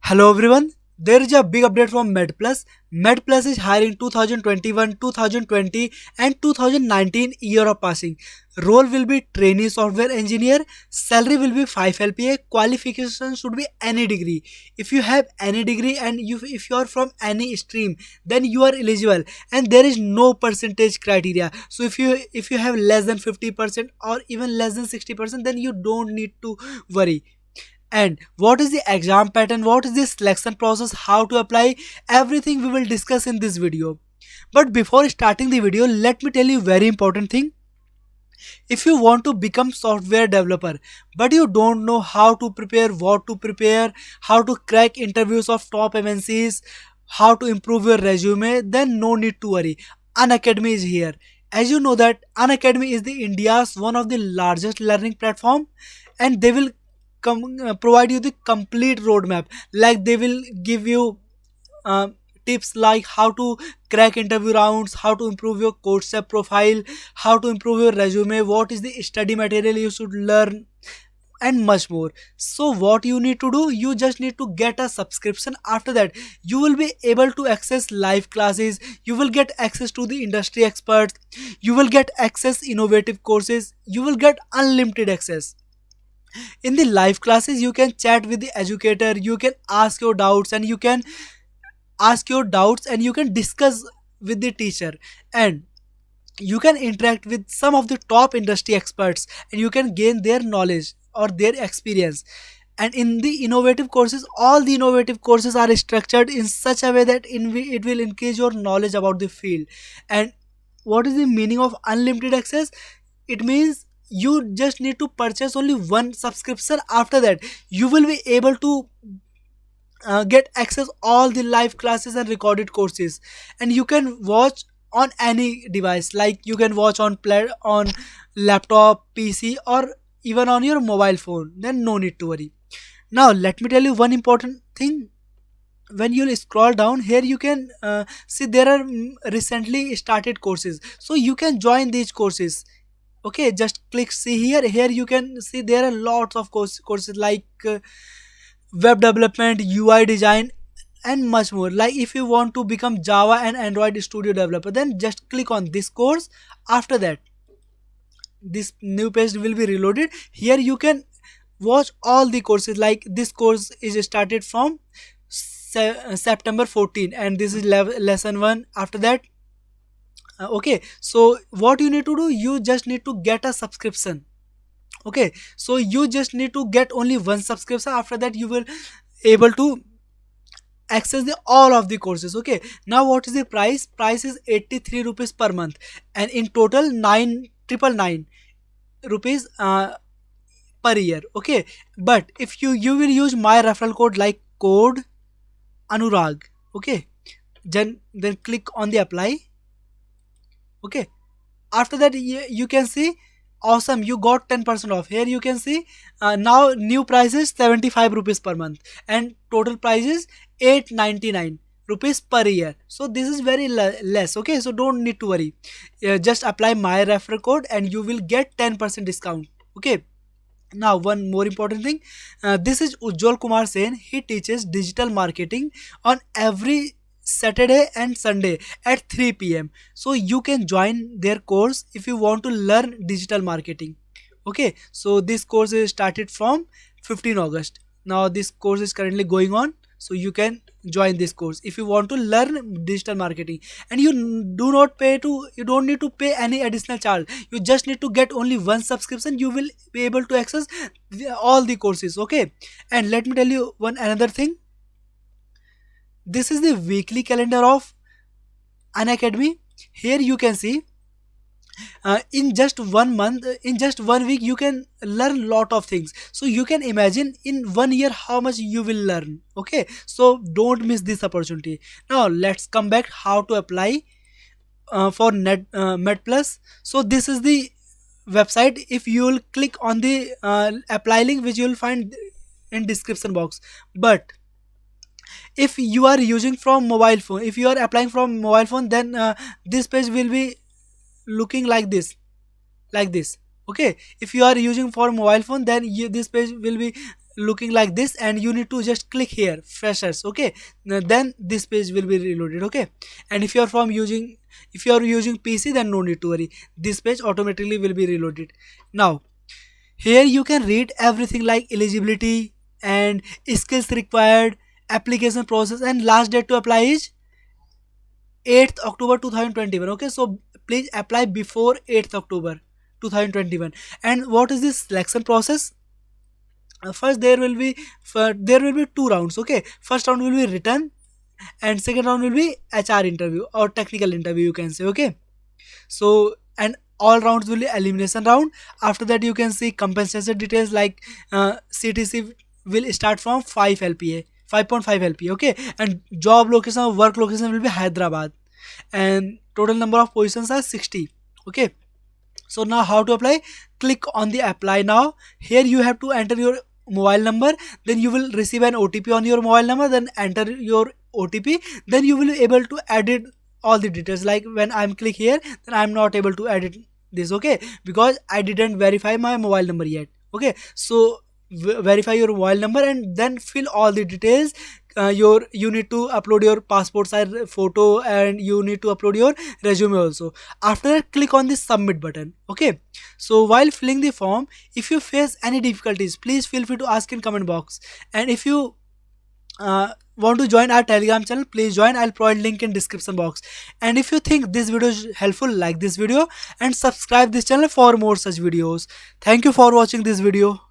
Hello everyone. There is a big update from MedPlus. MedPlus is hiring 2021, 2020 and 2019 year of passing. Role will be trainee software engineer. Salary will be 5 LPA. Qualification should be any degree. If you have any degree and if you are from any stream, then you are eligible. And there is no percentage criteria. So if you have less than 50% or even less than 60%, then you don't need to worry. And what is the exam pattern, what is the selection process, how to apply, everything we will discuss in this video. But before starting the video, let me tell you very important thing. If you want to become software developer but you don't know how to prepare, what to prepare, how to crack interviews of top MNCs, how to improve your resume, then no need to worry. Unacademy is here. As you know that Unacademy is the India's one of the largest learning platform, and they will provide you the complete roadmap. Like they will give you uh, tips like how to crack interview rounds, how to improve your code step profile, how to improve your resume, what is the study material you should learn, and much more. So what you need to do, you just need to get a subscription. After that you will be able to access live classes, you will get access to the industry experts, you will get access innovative courses, you will get unlimited access. In the live classes you can chat with the educator, you can ask your doubts, and you can discuss with the teacher, and you can interact with some of the top industry experts, and you can gain their knowledge or their experience. And in the innovative courses, all the innovative courses are structured in such a way that it will increase your knowledge about the field. And what is the meaning of unlimited access? It means you just need to purchase only one subscription. After that you will be able to get access all the live classes and recorded courses, and you can watch on any device. Like you can watch on laptop, PC, or even on your mobile phone. Then no need to worry. Now let me tell you one important thing. When you scroll down here, you can see there are recently started courses, so you can join these courses. Okay, just click see here you can see there are lots of courses like web development, UI design, and much more. Like if you want to become Java and Android Studio developer, then just click on this course. After that this new page will be reloaded. Here you can watch all the courses. Like this course is started from September 14, and this is lesson 1. After that okay, so what you need to do, you just need to get a subscription. Okay, so you just need to get only one subscription. After that you will able to access the all of the courses. Okay, now what is the price is 83 rupees per month, and in total 9,999 rupees per year. Okay, but if you will use my referral code like code Anurag. Okay, then click on the apply. Okay, after that you can see awesome, you got 10% off. Here you can see now new price is 75 rupees per month, and total price is 899 rupees per year. So this is very less. Okay, so don't need to worry. Just apply my referral code and you will get 10% discount. Okay, now one more important thing. This is Ujjwal Kumar Sen. He teaches digital marketing on every Saturday and Sunday at 3 p.m. So you can join their course if you want to learn digital marketing. Okay, so this course is started from 15 August. Now this course is currently going on, so you can join this course if you want to learn digital marketing. And you don't need to pay any additional charge. You just need to get only one subscription. You will be able to access all the courses. Okay, and let me tell you one another thing. This is the weekly calendar of Unacademy. Here you can see in just 1 month, in just 1 week, you can learn lot of things. So you can imagine in 1 year how much you will learn. Okay, so don't miss this opportunity. Now let's come back how to apply for MedPlus. So this is the website. If you will click on the apply link, which you will find in description box. But if you are using from mobile phone, if you are applying from mobile phone, then this page will be looking like this. Okay, if you are using for mobile phone, then this page will be looking like this, and you need to just click here freshers. Okay, now then this page will be reloaded. Okay, and if you are using PC, then no need to worry, this page automatically will be reloaded. Now here you can read everything like eligibility and skills required, application process, and last date to apply is 8th October 2021. Okay, so please apply before 8th October 2021. And what is this selection process? First there will be two rounds. Okay, first round will be written, and second round will be HR interview or technical interview, you can say. Okay, so and all rounds will be elimination round. After that you can see compensation details like CTC will start from 5 LPA, 5.5 LPA. Okay, and job location or work location will be Hyderabad, and total number of positions are 60. Okay, so now how to apply? Click on the apply now. Here you have to enter your mobile number, then you will receive an OTP on your mobile number, then enter your OTP, then you will be able to edit all the details. Like when I'm click here, then I'm not able to edit this. Okay, because I didn't verify my mobile number yet. Okay, so verify your mobile number and then fill all the details. You need to upload your passport size photo, and you need to upload your resume also. After that, click on the submit button. Okay, so while filling the form, if you face any difficulties, please feel free to ask in comment box. And if you want to join our Telegram channel, please join. I'll provide link in description box. And if you think this video is helpful, like this video and subscribe this channel for more such videos. Thank you for watching this video.